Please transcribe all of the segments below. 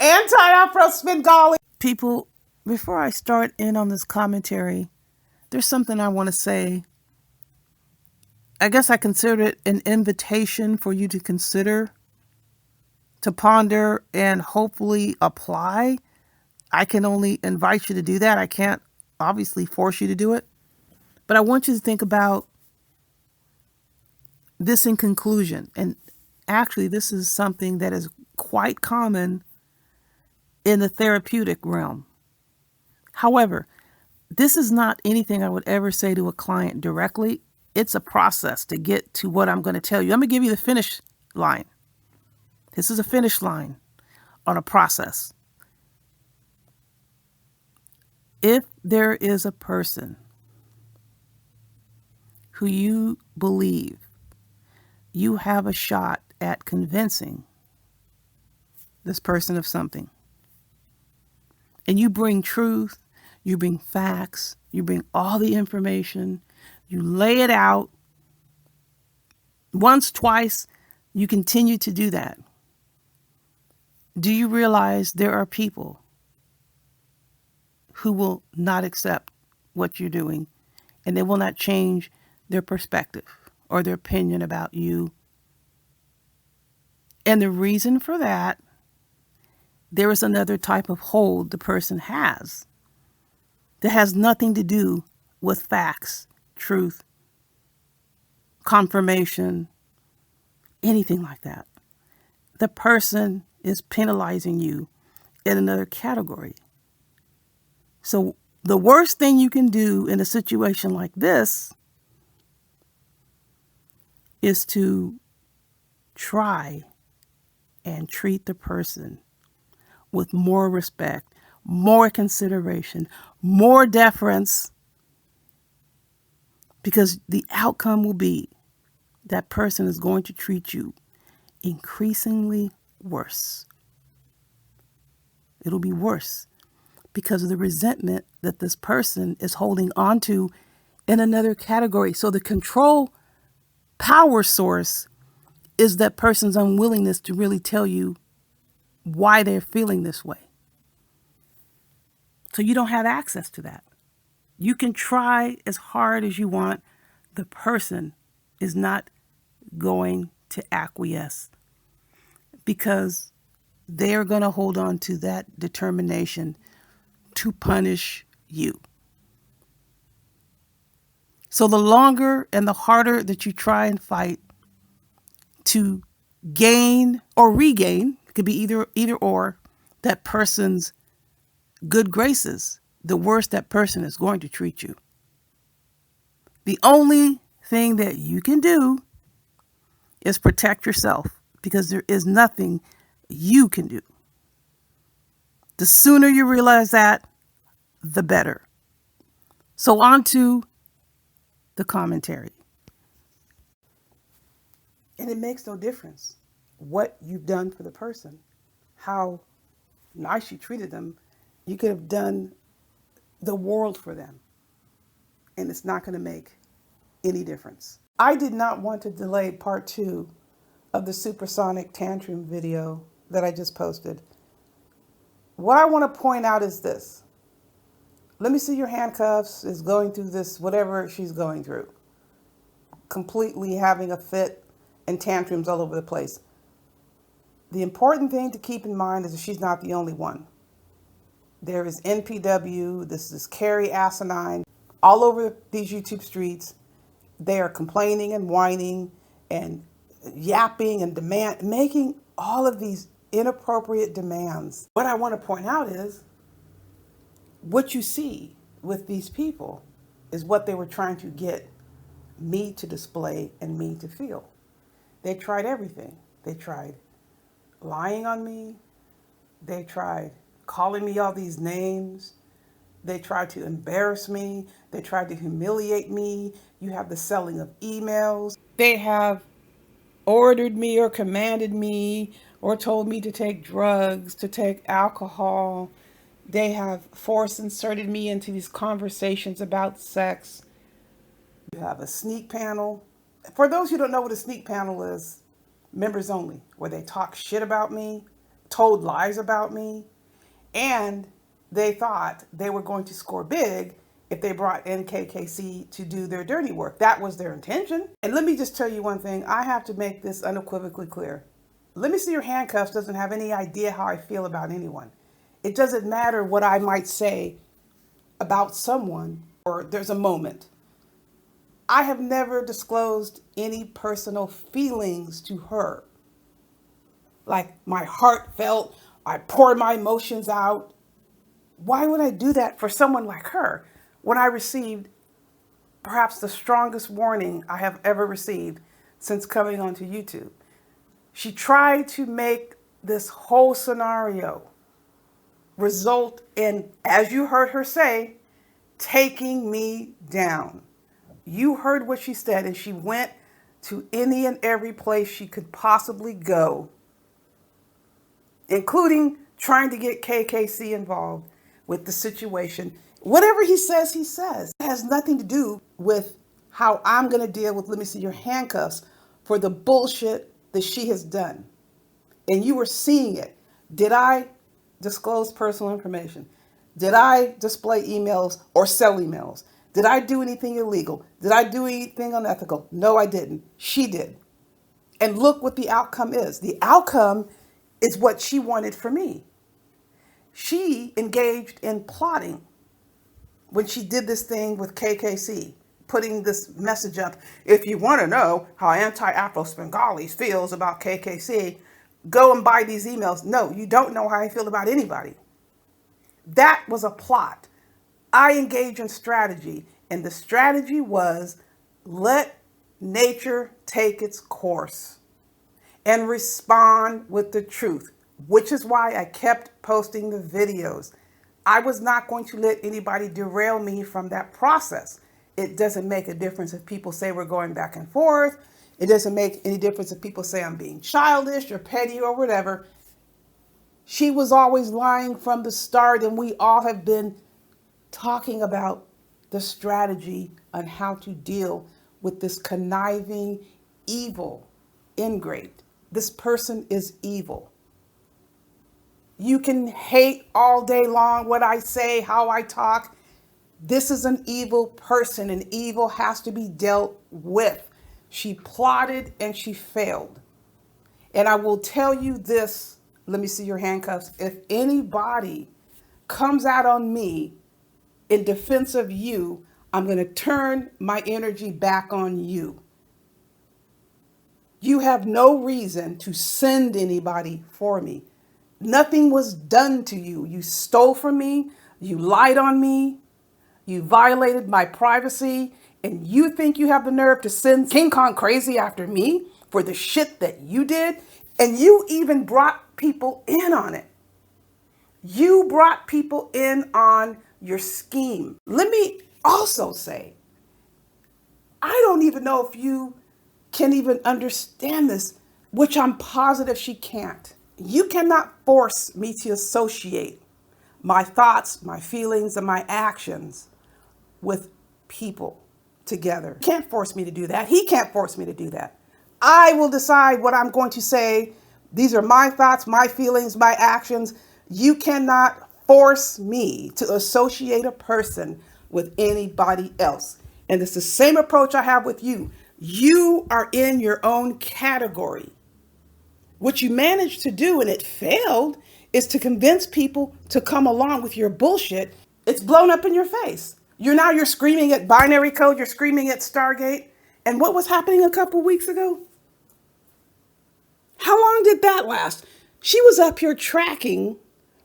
Anti-Afro Svengali. People, before I start in on this commentary, there's something I want to say. I guess I consider it an invitation for you to consider, to ponder, and hopefully apply. I can only invite you to do that. I can't obviously force you to do it. But I want you to think about this in conclusion. And actually, this is something that is quite common in the therapeutic realm. However, this is not anything I would ever say to a client directly. It's a process to get to what I'm going to tell you. I'm going to give you the finish line. This is a finish line on a process. If there is a person who you believe you have a shot at convincing this person of something, and you bring truth, you bring facts, you bring all the information, you lay it out once, twice, you continue to do that. Do you realize there are people who will not accept what you're doing, and they will not change their perspective or their opinion about you? And the reason for that, there is another type of hold the person has that has nothing to do with facts, truth, confirmation, anything like that. The person is penalizing you in another category. So the worst thing you can do in a situation like this is to try and treat the person with more respect, more consideration, more deference, because the outcome will be that person is going to treat you increasingly worse. It'll be worse because of the resentment that this person is holding on to in another category. So the control power source is that person's unwillingness to really tell you why they're feeling this way. So you don't have access to that. You can try as hard as you want. The person is not going to acquiesce because they're going to hold on to that determination to punish you. So the longer and the harder that you try and fight to gain or regain, it could be either or, that person's good graces, the worse that person is going to treat you. The only thing that you can do is protect yourself, because there is nothing you can do. The sooner you realize that, the better. So on to the commentary. And it makes no difference what you've done for the person, how nice you treated them. You could have done the world for them, and it's not going to make any difference. I did not want to delay part 2 of the supersonic tantrum video that I just posted. What I want to point out is this. Let me see your handcuffs, is going through this, whatever she's going through. Completely having a fit and tantrums all over the place. The important thing to keep in mind is that she's not the only one. There is NPW, this is Carrie Asinine, all over these YouTube streets. They are complaining and whining and yapping and making all of these inappropriate demands. What I want to point out is what you see with these people is what they were trying to get me to display and me to feel. They tried everything. They tried lying on me. They tried calling me all these names. They tried to embarrass me. They tried to humiliate me. You have the selling of emails. They have ordered me or commanded me or told me to take drugs, to take alcohol. They have force inserted me into these conversations about sex. You have a sneak panel. For those who don't know what a sneak panel is, members only, where they talk shit about me, told lies about me, and they thought they were going to score big if they brought in KKC to do their dirty work. That was their intention. And let me just tell you one thing. I have to make this unequivocally clear. Let Me See Your Handcuffs doesn't have any idea how I feel about anyone. It doesn't matter what I might say about someone, or there's a moment. I have never disclosed any personal feelings to her. Like my heart felt, I poured my emotions out. Why would I do that for someone like her when I received perhaps the strongest warning I have ever received since coming onto YouTube? She tried to make this whole scenario result in, as you heard her say, taking me down. You heard what she said, and she went to any and every place she could possibly go, including trying to get KKC involved with the situation. Whatever he says, he says. It has nothing to do with how I'm going to deal with Let Me See Your Handcuffs for the bullshit that she has done. And you were seeing it. Did I disclose personal information? Did I display emails or sell emails? Did I do anything illegal? Did I do anything unethical? No, I didn't. She did. And look what the outcome is. The outcome is what she wanted for me. She engaged in plotting when she did this thing with KKC, putting this message up. If you want to know how anti-Afro-Spengalis feels about KKC, go and buy these emails. No, you don't know how I feel about anybody. That was a plot. I engage in strategy, and the strategy was let nature take its course and respond with the truth, which is why I kept posting the videos. I was not going to let anybody derail me from that process. It doesn't make a difference if people say we're going back and forth. It doesn't make any difference if people say I'm being childish or petty or whatever. She was always lying from the start, and we all have been talking about the strategy on how to deal with this conniving, evil ingrate. This person is evil. You can hate all day long what I say, how I talk. This is an evil person, and evil has to be dealt with. She plotted and she failed. And I will tell you this, Let Me See Your Handcuffs. If anybody comes out on me in defense of you, I'm going to turn my energy back on you. You have no reason to send anybody for me. Nothing was done to you. You stole from me. You lied on me. You violated my privacy. And you think you have the nerve to send King Kong crazy after me for the shit that you did? And you even brought people in on it. You brought people in on your scheme. Let me also say, I don't even know if you can even understand this, which I'm positive she can't. You cannot force me to associate my thoughts, my feelings, and my actions with people together. You can't force me to do that. He can't force me to do that. I will decide what I'm going to say. These are my thoughts, my feelings, my actions. You cannot force me to associate a person with anybody else. And it's the same approach I have with you. You are in your own category. What you managed to do, and it failed, is to convince people to come along with your bullshit. It's blown up in your face. You're screaming at binary code. You're screaming at Stargate. And what was happening a couple weeks ago? How long did that last? She was up here tracking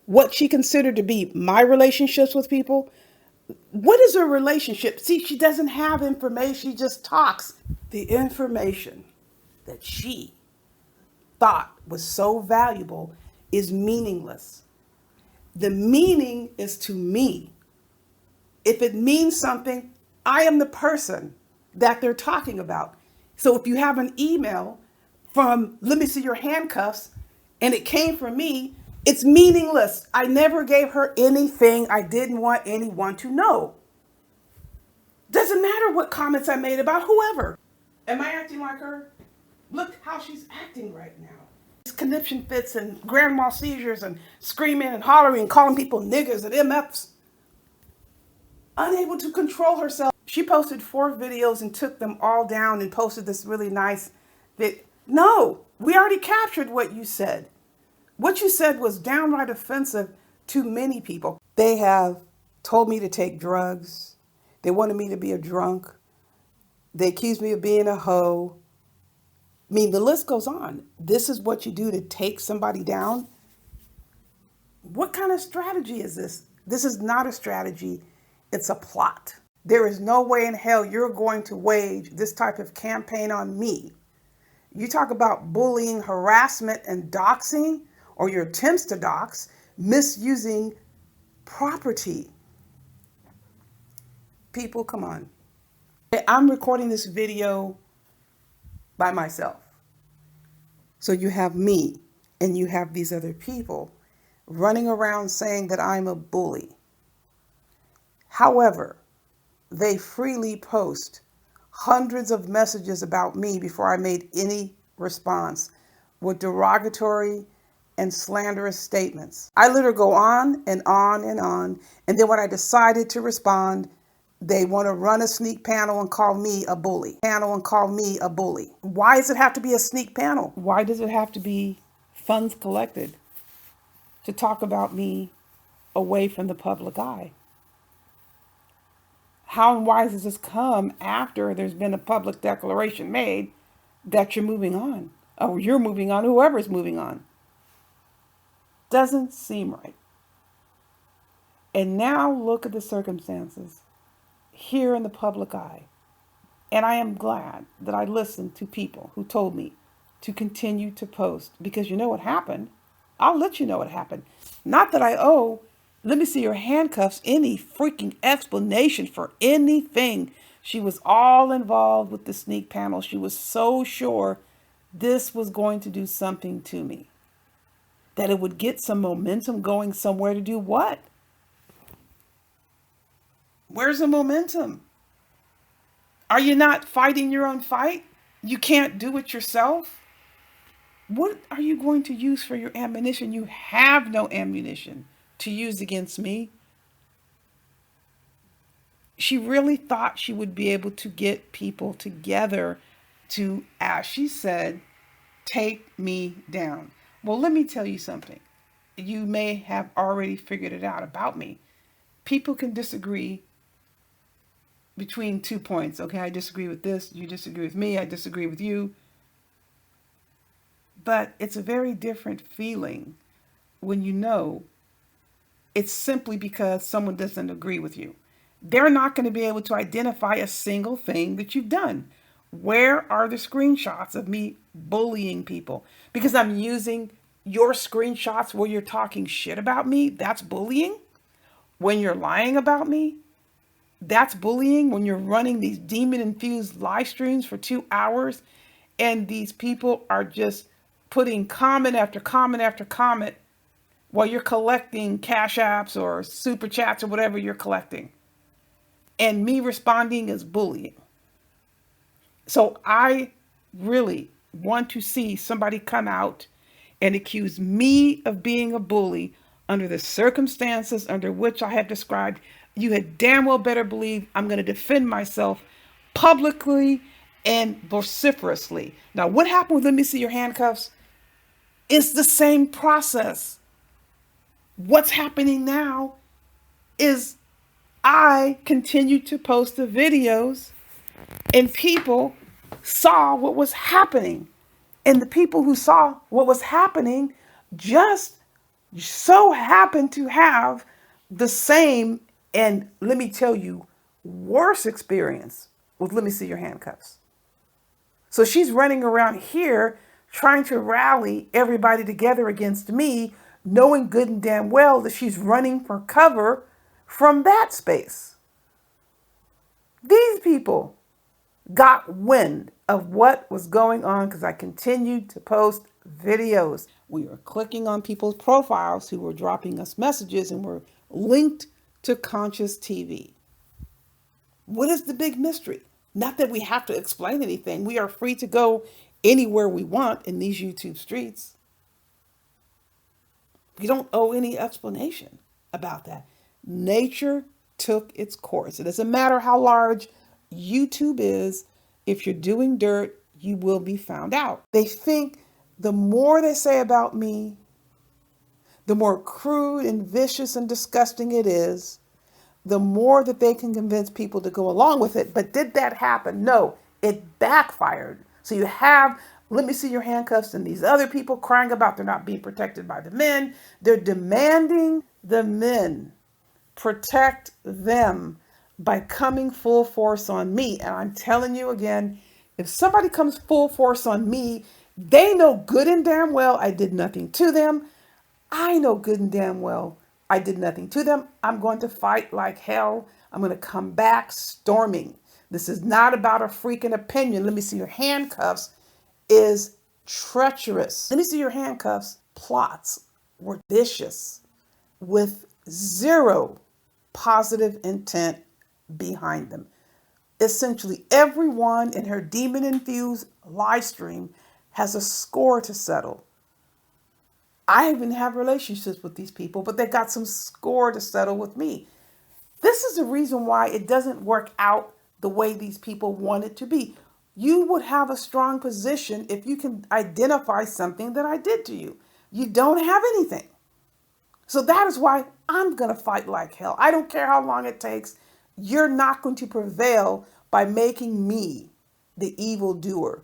what she considered to be my relationships with people. What is a relationship? See, she doesn't have information. She just talks. The information that she thought was so valuable is meaningless. The meaning is to me. If it means something, I am the person that they're talking about. So if you have an email from Let Me See Your Handcuffs and it came from me, it's meaningless. I never gave her anything I didn't want anyone to know. Doesn't matter what comments I made about whoever. Am I acting like her? Look how she's acting right now. conniption fits and grand mal seizures and screaming and hollering and calling people niggas and MFs. Unable to control herself. She posted 4 videos and took them all down and posted this really nice bit. No, we already captured what you said. What you said was downright offensive to many people. They have told me to take drugs. They wanted me to be a drunk. They accused me of being a hoe. I mean, the list goes on. This is what you do to take somebody down. What kind of strategy is this? This is not a strategy. It's a plot. There is no way in hell you're going to wage this type of campaign on me. You talk about bullying, harassment, and doxing, or your attempts to dox, misusing property. People, come on. I'm recording this video by myself. So you have me and you have these other people running around saying that I'm a bully. However, they freely post hundreds of messages about me before I made any response with derogatory and slanderous statements. I literally go on and on and on. And then when I decided to respond, they want to run a sneak panel and call me a bully. Why does it have to be a sneak panel? Why does it have to be funds collected to talk about me away from the public eye? How and why does this come after there's been a public declaration made that you're moving on? Oh, you're moving on, whoever's moving on. Doesn't seem right. And now look at the circumstances here in the public eye. And I am glad that I listened to people who told me to continue to post, because you know what happened. I'll let you know what happened. Not that I owe Let Me See Your Handcuffs any freaking explanation for anything. She was all involved with the sneak panel. She was so sure this was going to do something to me, that it would get some momentum going somewhere to do what? Where's the momentum? Are you not fighting your own fight? You can't do it yourself? What are you going to use for your ammunition? You have no ammunition to use against me. She really thought she would be able to get people together to, as she said, take me down. Well, let me tell you something. You may have already figured it out about me. People can disagree between 2 points. Okay, I disagree with this, you disagree with me, I disagree with you. But it's a very different feeling when you know it's simply because someone doesn't agree with you. They're not going to be able to identify a single thing that you've done. Where are the screenshots of me bullying people? Because I'm using your screenshots where you're talking shit about me. That's bullying. When you're lying about me, that's bullying. When you're running these demon-infused live streams for 2 hours and these people are just putting comment after comment after comment while you're collecting cash apps or super chats or whatever you're collecting, and me responding is bullying. So I really want to see somebody come out and accuse me of being a bully under the circumstances under which I have described. You had damn well better believe I'm going to defend myself publicly and vociferously. Now, what happened with Let Me See Your Handcuffs? It's the same process. What's happening now is I continued to post the videos and people saw what was happening. And the people who saw what was happening just so happened to have the same, and let me tell you, worse experience with Let Me See Your Handcuffs. So she's running around here trying to rally everybody together against me, knowing good and damn well that she's running for cover from that space. These people got wind of what was going on because I continued to post videos. We were clicking on people's profiles who were dropping us messages and were linked to Conscious TV. What is the big mystery? Not that we have to explain anything. We are free to go anywhere we want in these YouTube streets. You don't owe any explanation about that. Nature took its course. It doesn't matter how large YouTube is, if you're doing dirt, you will be found out. They think the more they say about me, the more crude and vicious and disgusting it is, the more that they can convince people to go along with it. But did that happen? No, it backfired. So you have, let me see your handcuffs, and these other people crying about they're not being protected by the men. They're demanding the men protect them by coming full force on me. And I'm telling you again, if somebody comes full force on me, they know good and damn well I did nothing to them. I know good and damn well I did nothing to them. I'm going to fight like hell. I'm going to come back storming. This is not about a freaking opinion. Let me see your handcuffs is treacherous. Let me see your handcuffs. Plots were vicious with zero positive intent behind them. Essentially, everyone in her demon infused live stream has a score to settle. I even have relationships with these people, but they got some score to settle with me. This is the reason why it doesn't work out the way these people want it to be. You would have a strong position if you can identify something that I did to you. You don't have anything. So that is why I'm going to fight like hell. I don't care how long it takes. You're not going to prevail by making me the evil doer.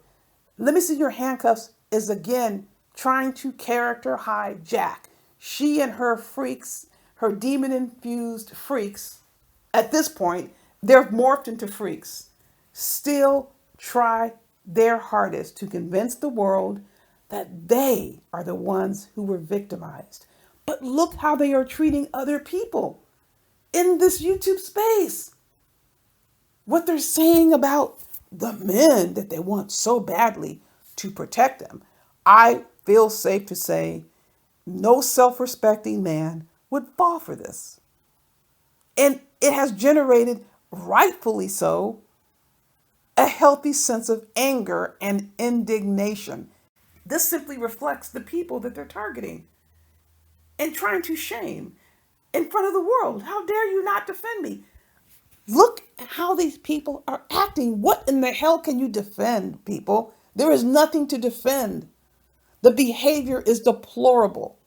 Let me see your handcuffs is again trying to character hijack. She and her freaks, her demon infused freaks, at this point, they're morphed into freaks, still try their hardest to convince the world that they are the ones who were victimized. But look how they are treating other people in this YouTube space. What they're saying about the men that they want so badly to protect them. I feel safe to say no self-respecting man would fall for this. And it has generated, rightfully so, a healthy sense of anger and indignation. This simply reflects the people that they're targeting and trying to shame in front of the world. How dare you not defend me? Look at how these people are acting. What in the hell can you defend, people? There is nothing to defend. The behavior is deplorable.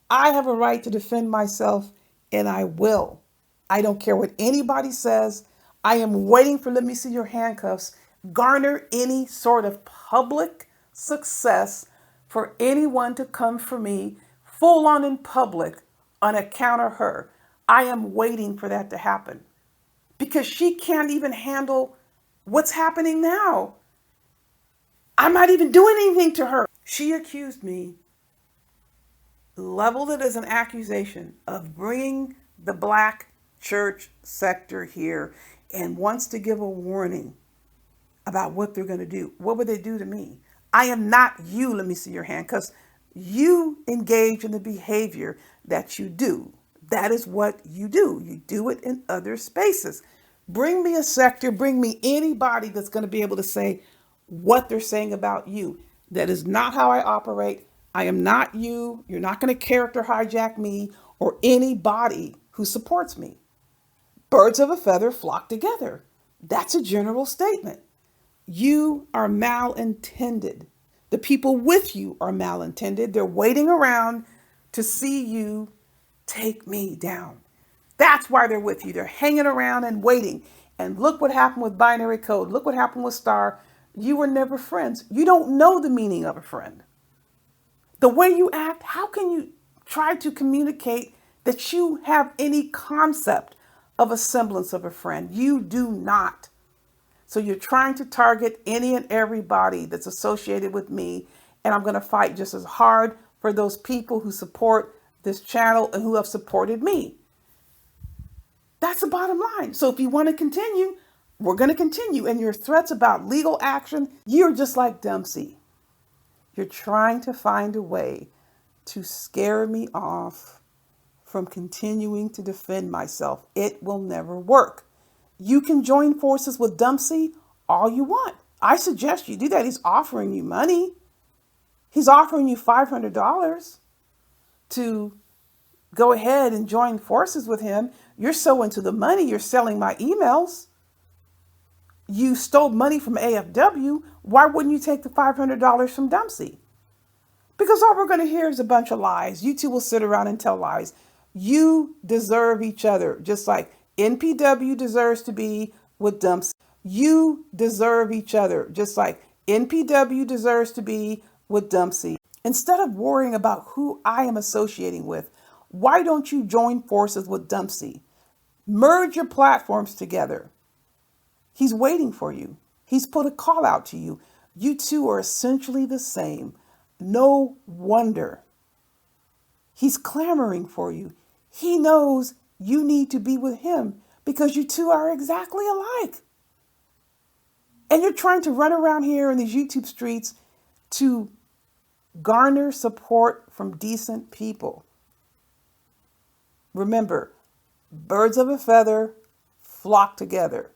I have a right to defend myself, and I will. I don't care what anybody says. I am waiting for, let me see your handcuffs, garner any sort of public success for anyone to come for me full on in public on account of her. I am waiting for that to happen because she can't even handle what's happening now. I'm not even doing anything to her. She accused me, leveled it as an accusation of bringing the black church sector here and wants to give a warning about what they're going to do. What would they do to me? I am not you. Let me see your hand, because you engage in the behavior that you do. That is what you do. You do it in other spaces. Bring me a sector, bring me anybody that's going to be able to say what they're saying about you. That is not how I operate. I am not you. You're not going to character hijack me or anybody who supports me. Birds of a feather flock together. That's a general statement. You are malintended. The people with you are malintended. They're waiting around to see you take me down. That's why they're with you. They're hanging around and waiting. And look what happened with binary code. Look what happened with star. You were never friends. You don't know the meaning of a friend. The way you act, how can you try to communicate that you have any concept of a semblance of a friend? You do not. So you're trying to target any and everybody that's associated with me. And I'm going to fight just as hard for those people who support this channel and who have supported me. That's the bottom line. So if you want to continue, we're going to continue. And your threats about legal action, you're just like Dempsey. You're trying to find a way to scare me off from continuing to defend myself. It will never work. You can join forces with Dempsey all you want. I suggest you do that. He's offering you money. He's offering you $500. to go ahead and join forces with him. You're so into the money, you're selling my emails. You stole money from AFW. Why wouldn't you take the $500 from Dempsey? Because all we're going to hear is a bunch of lies. You two will sit around and tell lies. You deserve each other, just like NPW deserves to be with Dempsey. You deserve each other, just like NPW deserves to be with Dempsey. Instead of worrying about who I am associating with, why don't you join forces with Dempsey? Merge your platforms together. He's waiting for you. He's put a call out to you. You two are essentially the same. No wonder. He's clamoring for you. He knows you need to be with him because you two are exactly alike. And you're trying to run around here in these YouTube streets to garner support from decent people. Remember, birds of a feather flock together.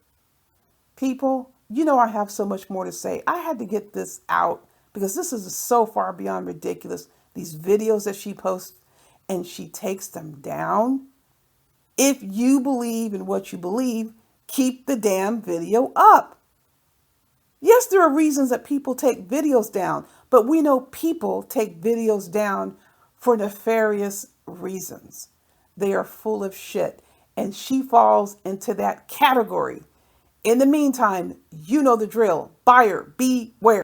People, you know I have so much more to say. I had to get this out because this is so far beyond ridiculous. These videos that she posts and she takes them down. If you believe in what you believe, keep the damn video up. Yes, there are reasons that people take videos down, but we know people take videos down for nefarious reasons. They are full of shit, and she falls into that category. In the meantime, you know the drill. Buyer beware.